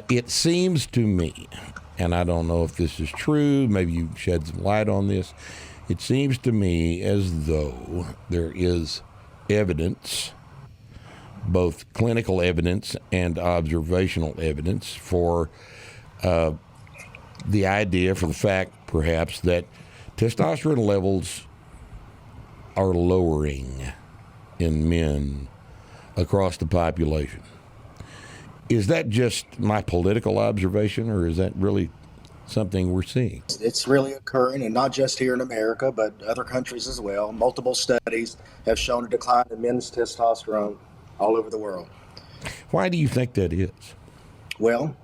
It seems to me, and I don't know if this is true, maybe you shed some light on this, it seems to me as though there is evidence, both clinical evidence and observational evidence, for the idea, for the fact perhaps, that testosterone levels are lowering in men across the population. Is that just my political observation, or is that really something we're seeing? It's really occurring, and not just here in America, but other countries as well. Multiple studies have shown a decline in men's testosterone all over the world. Why do you think that is? Well,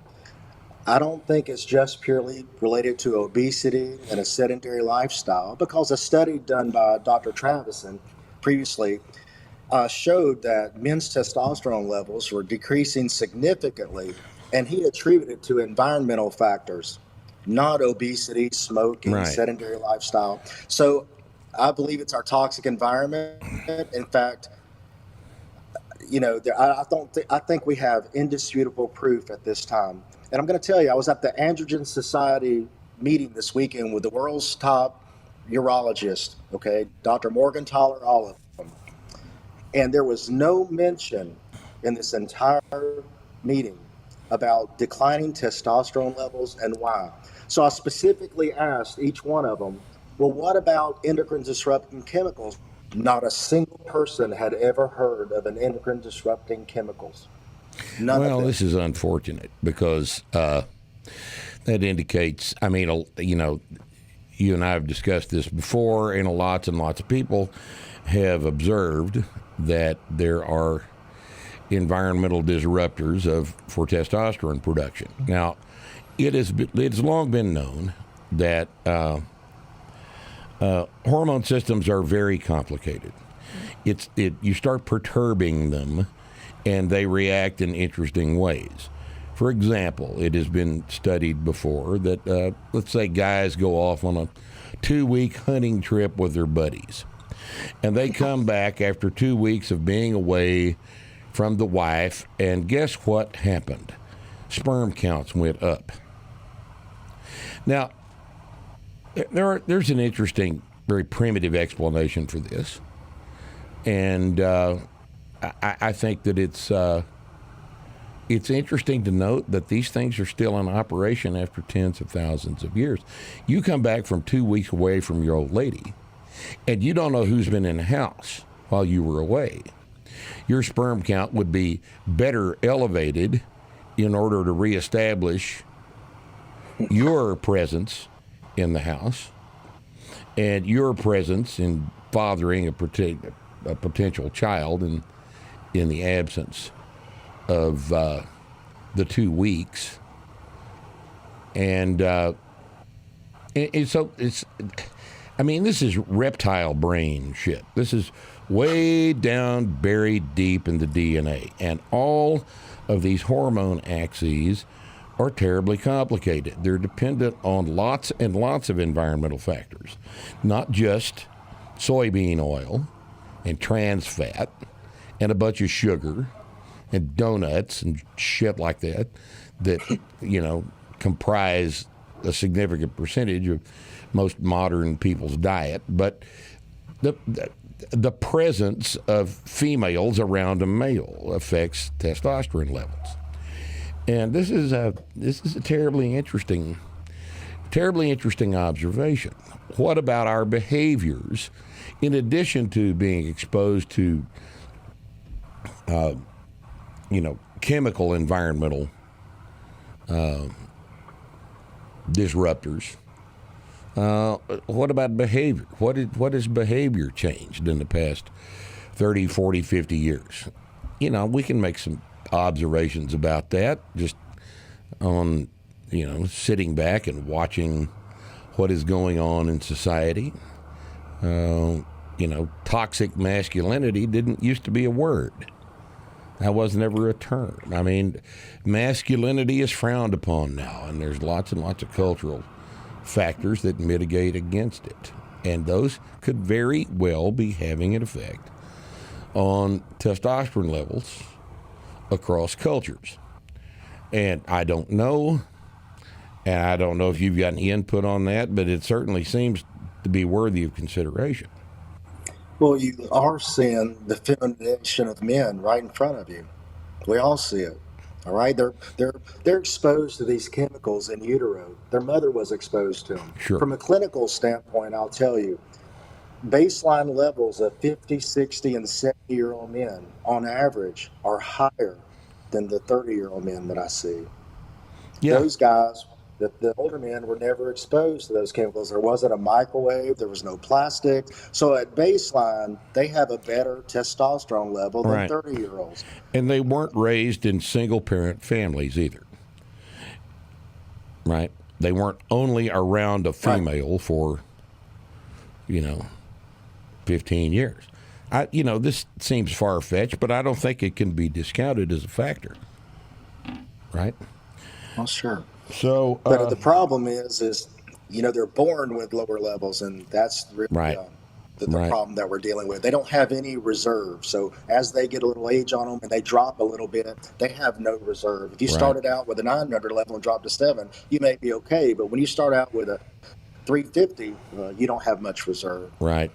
I don't think it's just purely related to obesity and a sedentary lifestyle, because a study done by Dr. Travison previously showed that men's testosterone levels were decreasing significantly, and he attributed it to environmental factors, not obesity, smoking, Right. sedentary lifestyle. So I believe it's our toxic environment. In fact, I think we have indisputable proof at this time. And I'm going to tell you, I was at the Androgen Society meeting this weekend with the world's top urologists, okay, Dr. Morgenthaler, all of them. And there was no mention in this entire meeting about declining testosterone levels and why. So I specifically asked each one of them, well, what about endocrine disrupting chemicals? Not a single person had ever heard of an endocrine disrupting chemicals. None Well, of them. this is unfortunate because that indicates, I mean, you and I have discussed this before, and lots of people have observed that there are environmental disruptors for testosterone production. Now, it's long been known that hormone systems are very complicated. You start perturbing them, and they react in interesting ways. For example, it has been studied before that, let's say guys go off on a 2-week hunting trip with their buddies, and they come back after 2 weeks of being away from the wife, and guess what happened? Sperm counts went up. Now, there's an interesting, very primitive explanation for this, and I think that it's interesting to note that these things are still in operation after tens of thousands of years. You come back from 2 weeks away from your old lady, and you don't know who's been in the house while you were away. Your sperm count would be better elevated in order to reestablish your presence in the house and your presence in fathering a potential child in the absence of the 2 weeks. And so this is reptile brain shit. This is way down, buried deep in the DNA. And all of these hormone axes are terribly complicated. They're dependent on lots and lots of environmental factors, not just soybean oil and trans fat and a bunch of sugar and donuts and shit like that comprise a significant percentage of most modern people's diet, but the presence of females around a male affects testosterone levels. And this is a terribly interesting observation. What about our behaviors, in addition to being exposed to chemical environmental disruptors? What about behavior? What has behavior changed in the past 30, 40, 50 years? We can make some observations about that just on, sitting back and watching what is going on in society. Toxic masculinity didn't used to be a word. That wasn't ever a term. I mean, masculinity is frowned upon now, and there's lots and lots of cultural factors that mitigate against it. And those could very well be having an effect on testosterone levels across cultures. And I don't know. And I don't know if you've got any input on that, but it certainly seems to be worthy of consideration. Well, you are seeing the feminization of men right in front of you. We all see it. All right, they're exposed to these chemicals in utero. Their mother was exposed to them. Sure. From a clinical standpoint, I'll tell you, baseline levels of 50, 60, and 70-year-old men on average are higher than the 30-year-old men that I see. Yeah. Those guys, the older men, were never exposed to those chemicals. There wasn't a microwave, there was no plastic. So at baseline, they have a better testosterone level than Right. 30-year-olds. And they weren't raised in single parent families either. Right? They weren't only around a female for, 15 years. This seems far-fetched, but I don't think it can be discounted as a factor. Right? Well, sure. So, But the problem is they're born with lower levels, and that's really Right. The Right. problem that we're dealing with. They don't have any reserve. So as they get a little age on them and they drop a little bit, they have no reserve. If you Right. started out with a 900 level and dropped to 7, you may be okay. But when you start out with a 350, you don't have much reserve. Right.